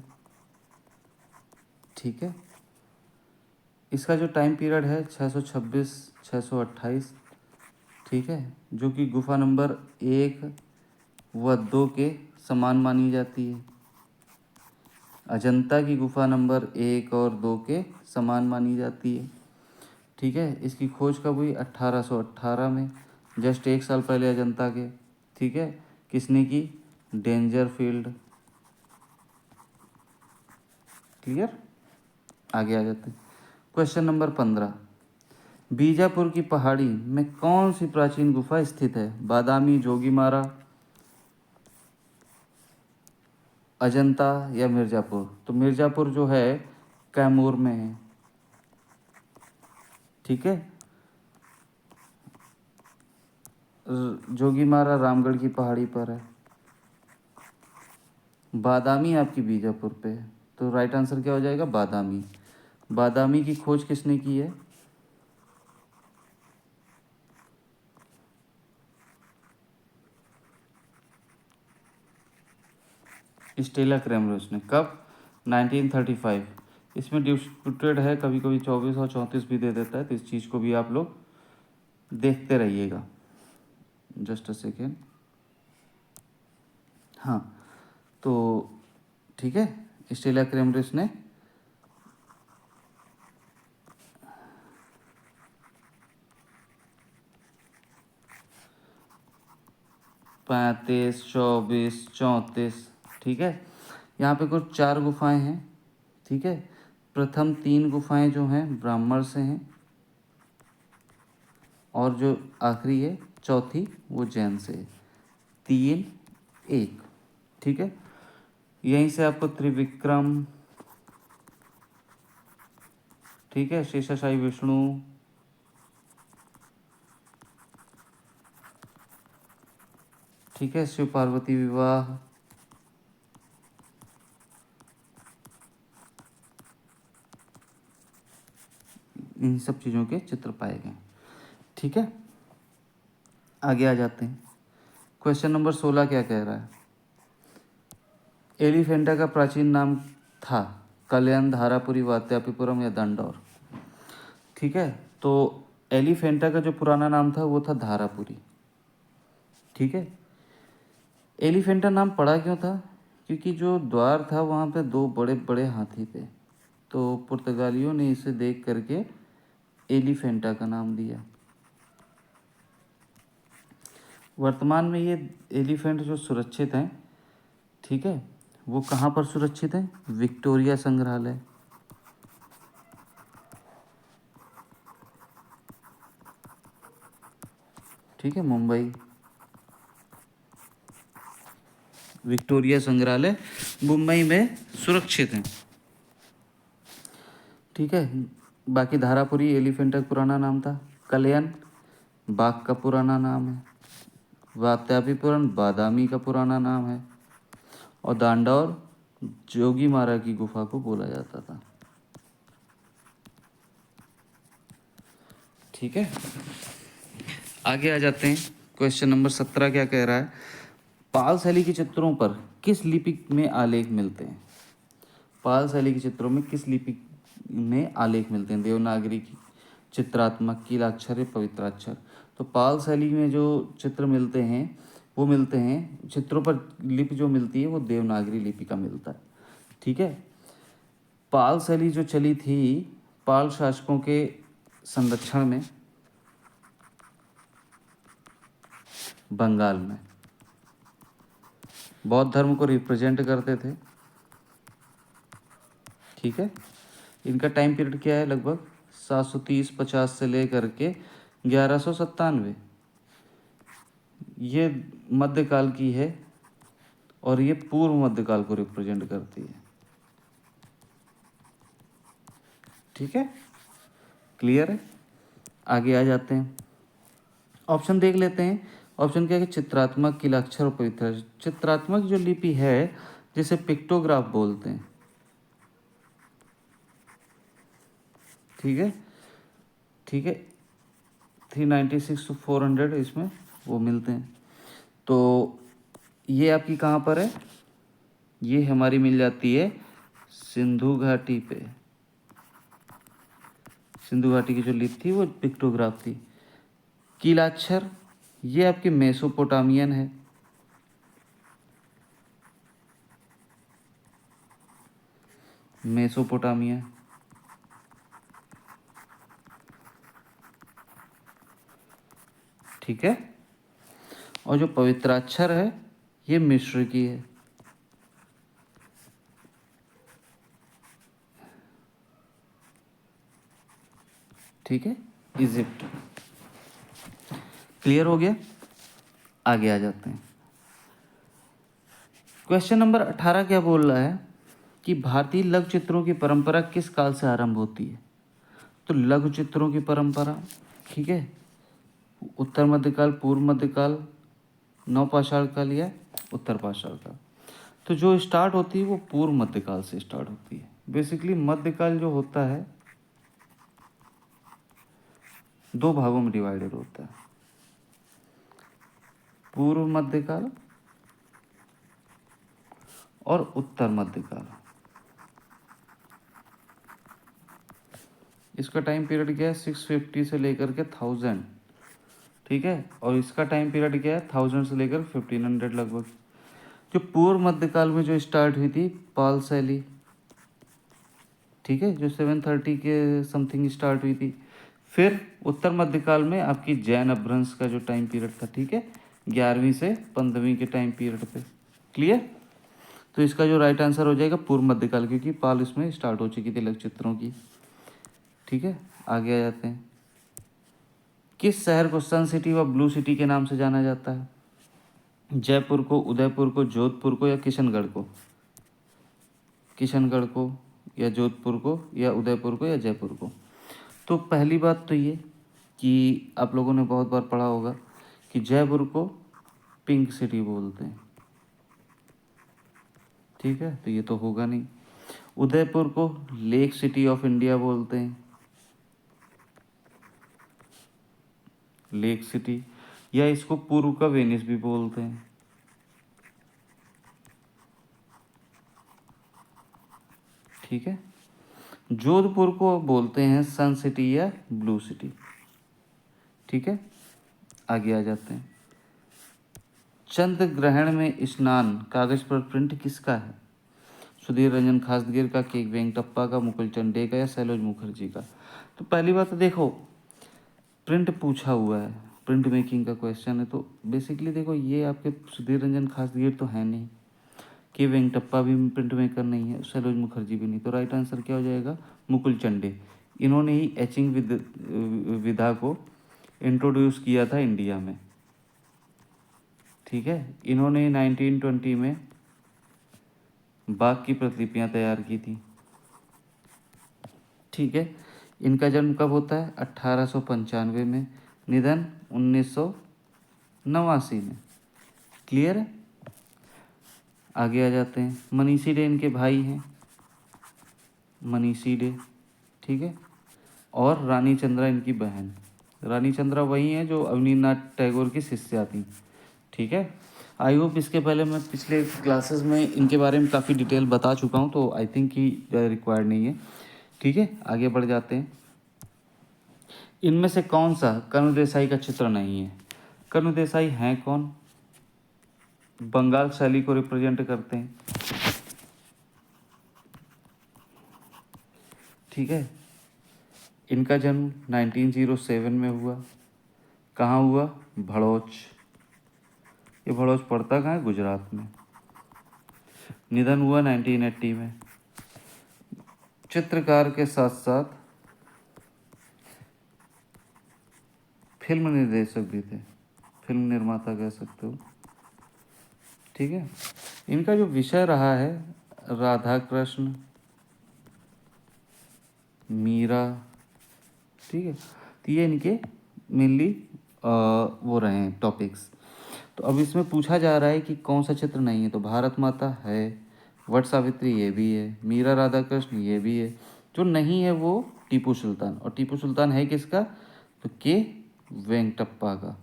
ठीक है, इसका जो टाइम पीरियड है 626 628। ठीक है, जो कि गुफा नंबर 1 व 2 के समान मानी जाती है। अजंता की गुफा नंबर 1 और 2 के समान मानी जाती है। ठीक है, इसकी खोज कब हुई? 1818 में, जस्ट 1 साल पहले अजंता के। ठीक है, किसने की? डेंजरफील्ड। क्लियर? आगे आ जाते हैं। क्वेश्चन नंबर 15, बीजापुर की पहाड़ी में कौन सी प्राचीन गुफा स्थित है? बादामी, जोगीमारा, अजंता या मिर्ज़ापुर? तो मिर्ज़ापुर जो है कैमूर में है। ठीक है, जोगीमारा रामगढ़ की पहाड़ी पर है। बादामी आपकी बीजापुर पे है, तो राइट आंसर क्या हो जाएगा? बादामी। बादामी की खोज किसने की है? स्टेला क्रेमरोस ने। कब? 1935। इसमें डिस्प्यूटेड है, कभी कभी 24 और 34 भी दे देता है, तो इस चीज़ को भी आप लोग देखते रहिएगा। Just a second. हाँ, तो ठीक है, स्टेला क्रेमरोस ने 35, 24, 34। ठीक है, यहाँ पे कुछ 4 गुफाएं हैं। ठीक है, प्रथम 3 गुफाएं जो हैं ब्राह्मण से हैं, और जो आखिरी है चौथी वो जैन से है। 3, 1। ठीक है, यहीं से आपको त्रिविक्रम, ठीक है, शेषाशाही विष्णु, ठीक है, शिव पार्वती विवाह, इन सब चीज़ों के चित्र पाए गए। ठीक है, आगे आ जाते हैं। क्वेश्चन नंबर 16 क्या कह रहा है? एलिफेंटा का प्राचीन नाम था कल्याण, धारापुरी, वात्यापीपुरम या दंडौर? ठीक है, तो एलिफेंटा का जो पुराना नाम था वो था धारापुरी। ठीक है, एलिफेंटा नाम पड़ा क्यों था? क्योंकि जो द्वार था वहाँ पे 2 बड़े बड़े हाथी थे, तो पुर्तगालियों ने इसे देख करके एलिफेंटा का नाम दिया। वर्तमान में ये एलिफेंट जो सुरक्षित हैं, ठीक है, वो कहाँ पर सुरक्षित हैं? विक्टोरिया संग्रहालय। ठीक है, मुंबई, विक्टोरिया संग्रहालय मुंबई में सुरक्षित हैं। ठीक है, बाकी धारापुरी एलिफेंटा का पुराना नाम था, कल्याण बाघ का पुराना नाम है, वात्यापीपुरम बादामी का पुराना नाम है, और दांडौर जोगीमारा की गुफा को बोला जाता था। ठीक है, आगे आ जाते हैं। क्वेश्चन नंबर 17 क्या कह रहा है? पाल शैली के चित्रों पर किस लिपि में आलेख मिलते हैं? पाल शैली के चित्रों में किस लिपि में आलेख मिलते हैं? देवनागरी की, चित्रात्मक, कीलाक्षर या पवित्राक्षर? तो पाल शैली में जो चित्र मिलते हैं वो मिलते हैं, चित्रों पर लिपि जो मिलती है वो देवनागरी लिपि का मिलता है। ठीक है, पाल शैली जो चली थी पाल शासकों के संरक्षण में बंगाल में, बौद्ध धर्म को रिप्रेजेंट करते थे। ठीक है, इनका टाइम पीरियड क्या है? लगभग 730-50 से लेकर के 1197। ये मध्यकाल की है और ये पूर्व मध्यकाल को रिप्रेजेंट करती है। ठीक है, क्लियर है? आगे आ जाते हैं, ऑप्शन देख लेते हैं। ऑप्शन क्या है? चित्रात्मक, कीलाक्षर और पवित्र। चित्रात्मक जो लिपि है जिसे पिक्टोग्राफ बोलते हैं। ठीक है, ठीक है, 396 to 400 इसमें वो मिलते हैं। तो ये आपकी कहाँ पर है? ये हमारी मिल जाती है सिंधु घाटी पे। सिंधु घाटी की जो लिपि थी वो पिक्टोग्राफ थी। कीलाक्षर ये आपके मेसोपोटामियन है। मेसोपोटामिया। ठीक है, और जो पवित्राक्षर है ये मिस्र की है। ठीक है, इजिप्ट। क्लियर हो गया? आगे आ जाते हैं। क्वेश्चन नंबर 18 क्या बोल रहा है कि भारतीय लघु चित्रों की परंपरा किस काल से आरंभ होती है? तो लघु चित्रों की परंपरा, ठीक है, उत्तर मध्यकाल, पूर्व मध्यकाल, नवपाषाण काल या उत्तर पाषाण काल। तो जो स्टार्ट होती है वो पूर्व मध्यकाल से स्टार्ट होती है। बेसिकली मध्यकाल जो होता है 2 भागों में डिवाइडेड होता है, पूर्व मध्यकाल और उत्तर मध्यकाल। इसका टाइम पीरियड क्या है? 650 से लेकर के 1000, ठीक है, और इसका टाइम पीरियड क्या है? 1000 से लेकर 1500 लगभग। जो पूर्व मध्यकाल में जो स्टार्ट हुई थी पाल शैली, ठीक है, जो 730 के समथिंग स्टार्ट हुई थी। फिर उत्तर मध्यकाल में आपकी जैन अपभ्रंश का जो टाइम पीरियड था, ठीक है, 11वीं से 15वीं के टाइम पीरियड पे। क्लियर? तो इसका जो राइट आंसर हो जाएगा पूर्व मध्यकाल, क्योंकि पाल इसमें स्टार्ट हो चुकी थी लघु चित्रों की। ठीक है, आगे आ जाते हैं। किस शहर को सन सिटी व ब्लू सिटी के नाम से जाना जाता है? जयपुर को, उदयपुर को, जोधपुर को या किशनगढ़ को? किशनगढ़ को या जोधपुर को या उदयपुर को या जयपुर को? तो पहली बात तो ये कि आप लोगों ने बहुत बार पढ़ा होगा कि जयपुर को पिंक सिटी बोलते हैं, ठीक है, तो ये तो होगा नहीं। उदयपुर को लेक सिटी ऑफ इंडिया बोलते हैं, लेक सिटी, या इसको पूर्व का वेनिस भी बोलते हैं। ठीक है, जोधपुर को बोलते हैं सन सिटी या ब्लू सिटी। ठीक है, आगे आ जाते हैं। चंद्र ग्रहण में स्नान कागज पर प्रिंट किसका है? सुधीर रंजन खासगिर का, के वेंकटप्पा का, मुकुल चंडे का या सैलोज मुखर्जी का? तो पहली बात तो देखो, प्रिंट पूछा हुआ है, प्रिंट मेकिंग का क्वेश्चन है, तो बेसिकली देखो ये आपके सुधीर रंजन खासगिर तो है नहीं, के वेंकटप्पा भी प्रिंट मेकर नहीं है, सैलोज मुखर्जी भी नहीं, तो राइट आंसर क्या हो जाएगा? मुकुल चंडे। इन्होंने ही एचिंग विधा को इंट्रोड्यूस किया था इंडिया में। ठीक है, इन्होंने 1920 में बाघ की प्रतिलिपियां तैयार की थी। ठीक है, इनका जन्म कब होता है? 1895 में, निधन 1989 में। क्लियर है? आगे आ जाते हैं। मनीषी डे इनके भाई हैं, मनीषी डे, ठीक है, और रानी चंद्रा इनकी बहन। रानी चंद्रा वही हैं जो अवनींद्रनाथ टैगोर की शिष्या थी। ठीक है, आई होप इसके पहले मैं पिछले क्लासेस में इनके बारे में काफ़ी डिटेल बता चुका हूँ, तो आई थिंक कि रिक्वायर्ड नहीं है। ठीक है, आगे बढ़ जाते हैं। इनमें से कौन सा कर्ण देसाई का चित्र नहीं है? कर्ण देसाई हैं कौन? बंगाल शैली को रिप्रेजेंट करते हैं। ठीक है, इनका जन्म 1907 में हुआ। कहाँ हुआ? भड़ोच। ये भड़ोच पड़ता कहाँ है? गुजरात में। निधन हुआ 1980 में। चित्रकार के साथ साथ फिल्म निर्देशक भी थे, फिल्म निर्माता कह सकते हो। ठीक है, इनका जो विषय रहा है राधा कृष्ण, मीरा, ठीक है, तो ये इनके मेनली वो रहे हैं टॉपिक्स। तो अब इसमें पूछा जा रहा है कि कौन सा चित्र नहीं है, तो भारत माता है, वट सावित्री ये भी है, मीरा राधा कृष्ण ये भी है। जो नहीं है वो टीपू सुल्तान, और टीपू सुल्तान है किसका? तो के वेंकटप्पा का।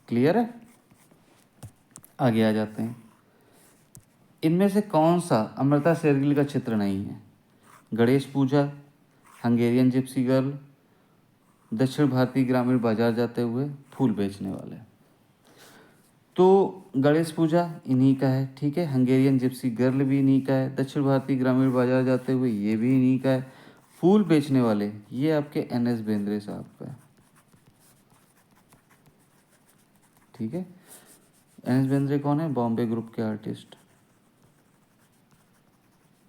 क्लियर है? आगे आ जाते हैं। इनमें से कौन सा अमृता शेरगिल का चित्र नहीं है? गणेश पूजा, हंगेरियन जिप्सी गर्ल, दक्षिण भारतीय ग्रामीण बाजार जाते हुए, फूल बेचने वाले। तो गणेश पूजा इन्हीं का है, ठीक है, हंगेरियन जिप्सी गर्ल भी इन्हीं का है, दक्षिण भारतीय ग्रामीण बाजार जाते हुए ये भी इन्हीं का है, फूल बेचने वाले ये आपके NS बेंद्रे साहब का है। ठीक है। एन एस बेंद्रे कौन है? बॉम्बे ग्रुप के आर्टिस्ट,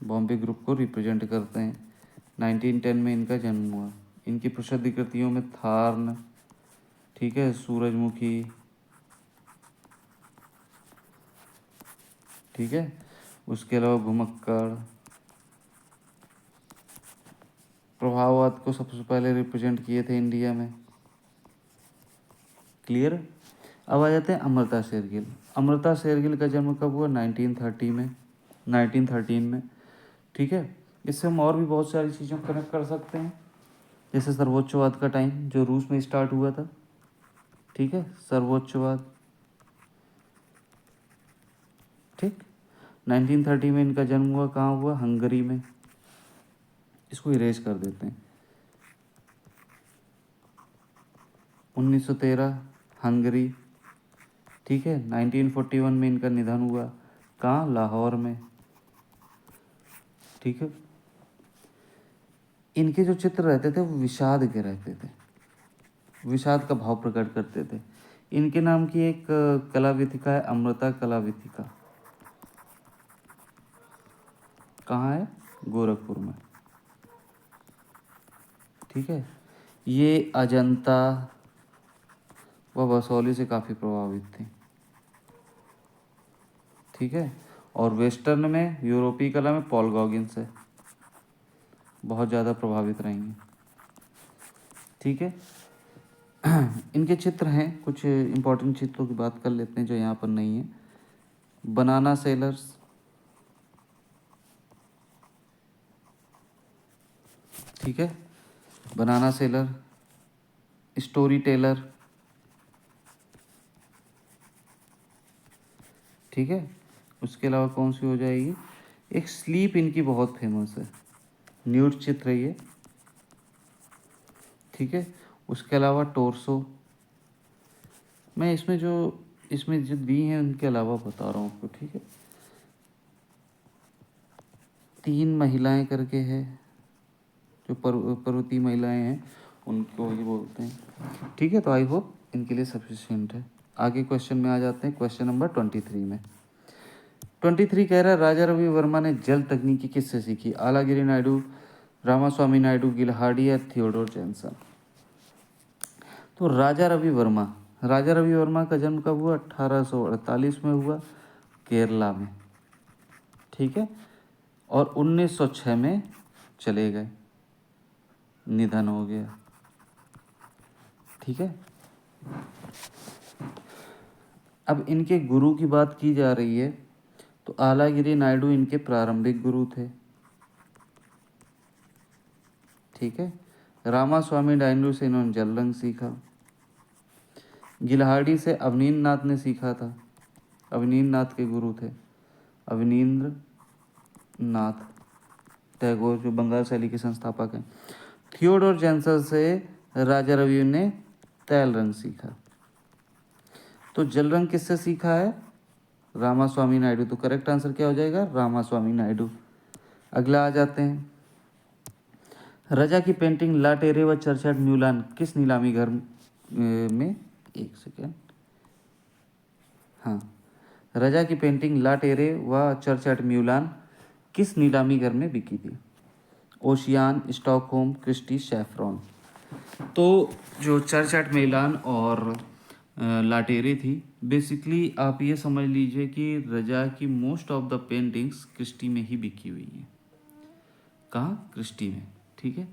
बॉम्बे ग्रुप को रिप्रेजेंट करते हैं। 1910 में इनका जन्म हुआ। इनकी प्रसिद्ध कृतियों में थार्न, ठीक है, सूरजमुखी, ठीक है, उसके अलावा घुमक्कड़। प्रभाववाद को सबसे पहले रिप्रेजेंट किए थे इंडिया में। क्लियर। अब आ जाते हैं अमृता शेरगिल। अमृता शेरगिल का जन्म कब हुआ? 1913 में, ठीक है। इससे हम और भी बहुत सारी चीज़ों को कनेक्ट कर सकते हैं, जैसे सर्वोच्चवाद का टाइम जो रूस में स्टार्ट हुआ था, ठीक है, सर्वोच्चवाद, ठीक। 1930 में इनका जन्म हुआ। कहाँ हुआ? हंगरी में। इसको इरेज कर देते हैं। 1913 हंगरी, ठीक है। 1941 में इनका निधन हुआ। कहाँ? लाहौर में, ठीक है। इनके जो चित्र रहते थे वो विषाद के रहते थे, विषाद का भाव प्रकट करते थे। इनके नाम की एक कला विथिका है, अमृता कला विथिका। कहाँ है? गोरखपुर में, ठीक है। ये अजंता व बसौली से काफ़ी प्रभावित थी, ठीक है। और वेस्टर्न में, यूरोपीय कला में पॉल गॉगिन्स से बहुत ज़्यादा प्रभावित रही हैं, ठीक है। इनके चित्र हैं, कुछ इंपॉर्टेंट चित्रों की बात कर लेते हैं जो यहाँ पर नहीं है। बनाना सेलर्स, ठीक है, बनाना सेलर, स्टोरी टेलर, ठीक है। उसके अलावा कौन सी हो जाएगी? एक स्लीप इनकी बहुत फेमस है, न्यूड चित्र है ये, ठीक है। उसके अलावा टोर्सो। मैं इसमें जो दी हैं उनके अलावा बता रहा हूँ आपको, ठीक है। 3 महिलाएं करके है, जो पर्वतीय महिलाएं हैं उनको ही बोलते हैं, ठीक है। तो आई होप इनके लिए सफिशिएंट है। आगे क्वेश्चन में आ जाते हैं। क्वेश्चन नंबर 23 में 23 कह रहा है, राजा रवि वर्मा ने जल तकनीकी किससे सीखी? आलागिरी नायडू, रामास्वामी नायडू, गिलहाडी या थियोडोर जैनसन? तो राजा रवि वर्मा का जन्म कब हुआ? 1848 में हुआ, केरला में, ठीक है। और 1906 में चले गए, निधन हो गया, ठीक है। अब इनके गुरु की बात की जा रही है, तो आलागिरी नायडू इनके प्रारंभिक गुरु थे, ठीक है। रामास्वामी नायडू से इन्होंने जल रंग सीखा। गिलहाडी से अवनींद्र नाथ ने सीखा था, अवनींद्र नाथ के गुरु थे, अवनींद्र नाथ टैगोर जो बंगाल शैली के संस्थापक हैं। थियोडोर जैनसन से राजा रवि ने तैल रंग सीखा। तो जल रंग किससे सीखा है? रामास्वामी नायडू। तो करेक्ट आंसर क्या हो जाएगा? रामास्वामी नायडू। अगला आ जाते हैं। रजा की पेंटिंग ला टेरे व चर्च म्यूलान किस नीलामी घर में, एक सेकेंड, हाँ, रजा की पेंटिंग ला टेरे व चर्च म्यूलान किस नीलामी घर में बिकी थी? ओशियान, स्टॉकहोम, क्रिस्टी, सैफरॉन। तो जो चर्च एट मिलान और लाटेरे थी, बेसिकली आप ये समझ लीजिए कि रजा की most of the paintings Christie में ही बिकी हुई हैं। कहाँ? क्रिस्टी में, ठीक है।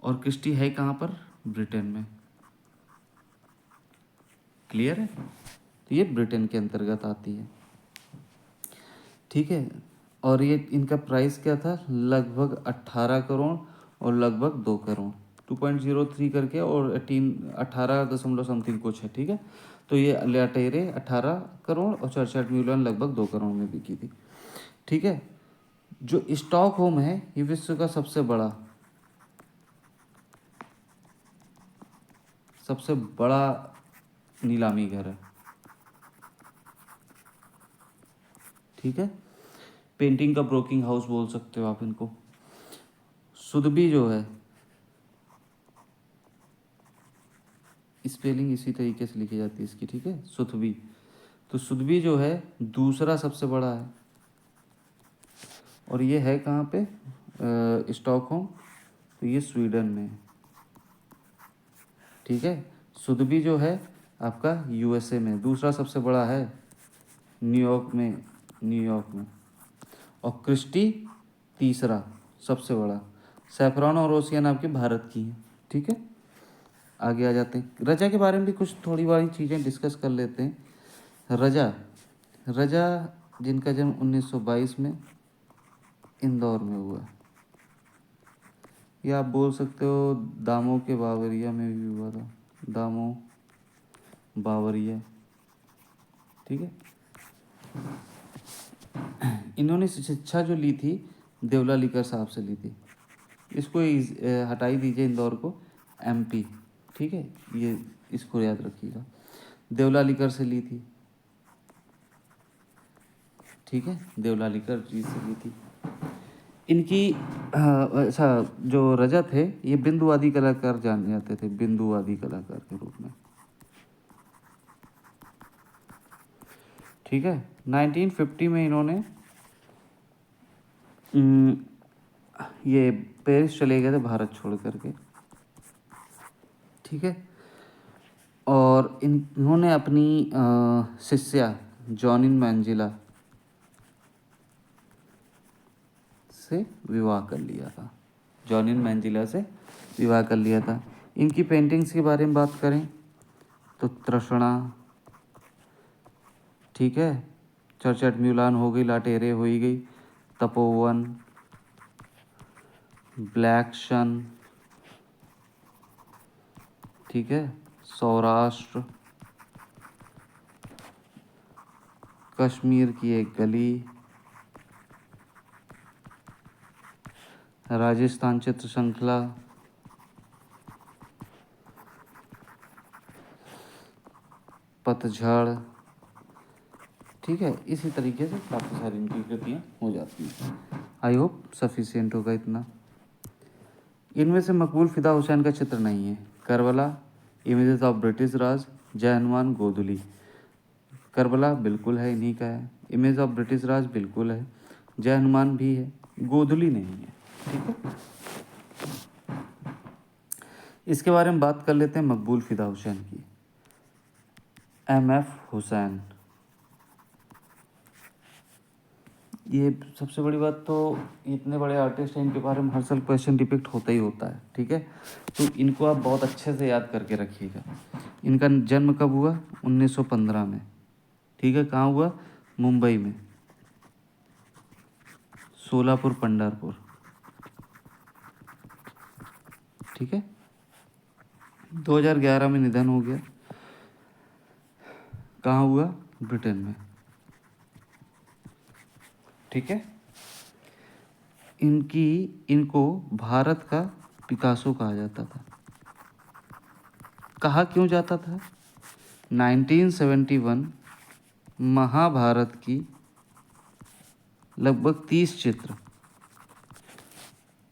और क्रिस्टी है कहाँ पर? ब्रिटेन में, क्लियर है। तो ये ब्रिटेन के अंतर्गत आती है, ठीक है। और ये इनका प्राइस क्या था? लगभग 18 करोड़ और लगभग 2 करोड़, 2.03 करके और 18 दशमलव समथिंग कुछ है, ठीक है। तो ये लाटेरे 18 करोड़ और चर्च म्यूलन लगभग 2 करोड़ में बिकी थी, ठीक है। जो स्टॉक होम है ये विश्व का सबसे बड़ा नीलामी घर है, ठीक है। पेंटिंग का ब्रोकिंग हाउस बोल सकते हो आप इनको। सुदबी जो है स्पेलिंग इसी तरीके से लिखी जाती है इसकी, ठीक है, सुथबी। तो सुथबी जो है दूसरा सबसे बड़ा है, और ये है कहाँ पे, स्टॉकहोम, तो ये स्वीडन में है, ठीक है। सुथबी जो है आपका यूएसए में, दूसरा सबसे बड़ा है न्यूयॉर्क में, न्यूयॉर्क में। और क्रिस्टी तीसरा सबसे बड़ा। सैफरॉन और ओशियन आपके भारत की हैं, ठीक है। आगे आ जाते हैं, रजा के बारे में भी कुछ थोड़ी बड़ी चीज़ें डिस्कस कर लेते हैं। रजा, रजा जिनका जन्म 1922 में इंदौर में हुआ, या आप बोल सकते हो दामो के बावरिया में भी हुआ था, दामो बावरिया, ठीक है। इन्होंने शिक्षा जो ली थी देवला लीकर साहब से ली थी। इसको हटाई दीजिए इंदौर को, एमपी, ठीक है, ये इसको याद रखिएगा। देवला लीकर से ली थी, ठीक है, देवला लीकर जी से ली थी। इनकी अच्छा, जो रजा थे ये बिंदुवादी कलाकार जाने जाते थे, बिंदुवादी कलाकार के रूप में, ठीक है। 1950 में इन्होंने ये पेरिस चले गए थे भारत छोड़ करके, ठीक है। और इन्होंने अपनी शिष्या जॉनिन मैंजिला से विवाह कर लिया था, जॉनिन मैंजिला से विवाह कर लिया था। इनकी पेंटिंग्स के बारे में बात करें तो तृष्णा, ठीक है, चर्चट म्यूलान हो गई, लाटेरे हो ही गई, तपोवन, ब्लैक सन, ठीक है, सौराष्ट्र, कश्मीर की एक गली, राजस्थान चित्र श्रृंखला, पतझड़, ठीक है। इसी तरीके से काफ़ी सारी इनकी कृतियाँ हो जाती हैं। आई होप सफिशिएंट होगा इतना। इनमें से मकबूल फिदा हुसैन का चित्र नहीं है। करबला, इमेजेस ऑफ ब्रिटिश राज, जय हनुमान, गोधुली। करबला बिल्कुल है, इन्हीं का है। इमेज ऑफ ब्रिटिश राज बिल्कुल है, जय हनुमान भी है, गोधुली नहीं है, ठीक है। इसके बारे में बात कर लेते हैं मकबूल फिदा हुसैन की। एम.एफ. हुसैन, ये सबसे बड़ी बात तो इतने बड़े आर्टिस्ट हैं, इनके बारे में हर साल क्वेश्चन रिपीट होता ही होता है, ठीक है। तो इनको आप बहुत अच्छे से याद करके रखिएगा। इनका जन्म कब हुआ, 1915 में, ठीक है। कहाँ हुआ, मुंबई में, सोलापुर पंढरपुर, ठीक है। 2011 में निधन हो गया। कहाँ हुआ, ब्रिटेन में, ठीक है। इनको भारत का पिकासो कहा जाता था। कहा क्यों जाता था, 1971 महाभारत की लगभग 30 चित्र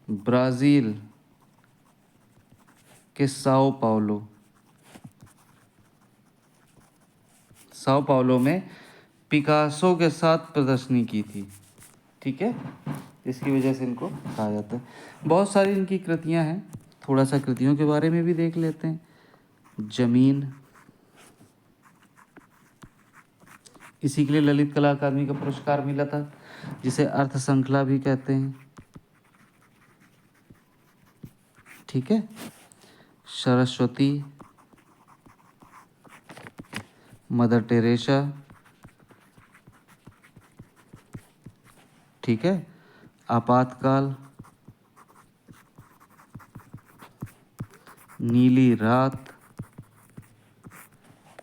ब्राज़ील के साओ पाउलो में पिकासो के साथ प्रदर्शनी की थी, ठीक है। इसकी वजह से इनको कहा जाता है। बहुत सारी इनकी कृतियां हैं, थोड़ा सा कृतियों के बारे में भी देख लेते हैं। जमीन, इसी के लिए ललित कला अकादमी का पुरस्कार मिला था, जिसे अर्थ श्रृंखला भी कहते हैं, ठीक है। सरस्वती, मदर टेरेसा, ठीक है। आपातकाल, नीली रात,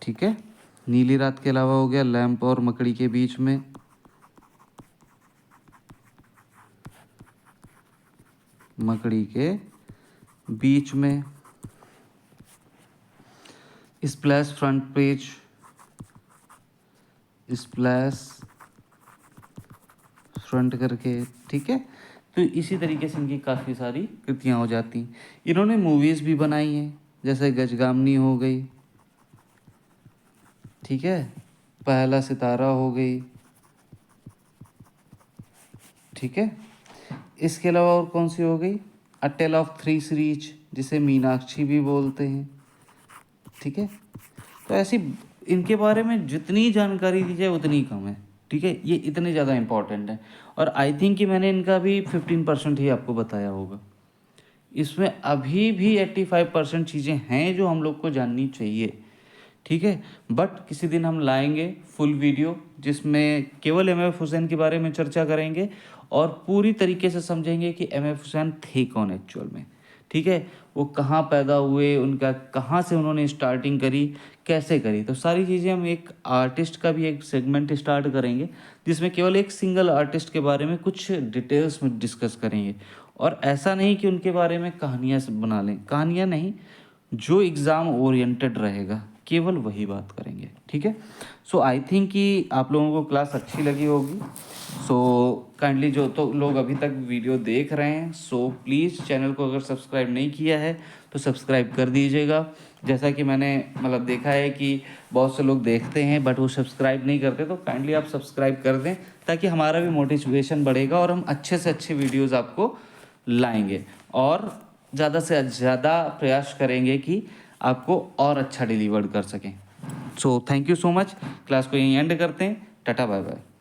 ठीक है। नीली रात के अलावा हो गया लैंप और मकड़ी के बीच में, मकड़ी के बीच में, splash front page, splash front करके, ठीक है। तो इसी तरीके से इनकी काफ़ी सारी कृतियाँ हो जाती हैं। इन्होंने मूवीज़ भी बनाई हैं, जैसे गजगामनी हो गई, ठीक है, पहला सितारा हो गई, ठीक है। इसके अलावा और कौन सी हो गई, अ टेल ऑफ थ्री सीरीज, जिसे मीनाक्षी भी बोलते हैं, ठीक है। तो ऐसी इनके बारे में जितनी जानकारी दी जाए उतनी कम है, ठीक है। ये इतने ज़्यादा इंपॉर्टेंट है और आई थिंक कि मैंने इनका भी 15% ही आपको बताया होगा। इसमें अभी भी 85% चीज़ें हैं जो हम लोग को जाननी चाहिए, ठीक है। बट किसी दिन हम लाएंगे फुल वीडियो जिसमें केवल एम एफ हुसैन के बारे में चर्चा करेंगे और पूरी तरीके से समझेंगे कि एम एफ हुसैन थे कौन एक्चुअल में, ठीक है। वो कहाँ पैदा हुए, उनका कहाँ से उन्होंने स्टार्टिंग करी, कैसे करी, तो सारी चीज़ें हम एक आर्टिस्ट का भी एक सेगमेंट स्टार्ट करेंगे जिसमें केवल एक सिंगल आर्टिस्ट के बारे में कुछ डिटेल्स में डिस्कस करेंगे। और ऐसा नहीं कि उनके बारे में कहानियाँ बना लें, कहानियाँ नहीं, जो एग्ज़ाम ओरिएंटेड रहेगा केवल वही बात करेंगे, ठीक है। सो आई थिंक कि आप लोगों को क्लास अच्छी लगी होगी। सो काइंडली जो तो लोग अभी तक वीडियो देख रहे हैं, सो प्लीज़ चैनल को अगर सब्सक्राइब नहीं किया है तो सब्सक्राइब कर दीजिएगा। जैसा कि मैंने मतलब देखा है कि बहुत से लोग देखते हैं बट वो सब्सक्राइब नहीं करते, तो काइंडली आप सब्सक्राइब कर दें ताकि हमारा भी मोटिवेशन बढ़ेगा और हम अच्छे से अच्छे वीडियोज़ आपको लाएंगे और ज़्यादा से ज़्यादा प्रयास करेंगे कि आपको और अच्छा डिलीवर कर सकें। So thank you so much. Class को यहीं एंड करते हैं। टाटा बाय बाय।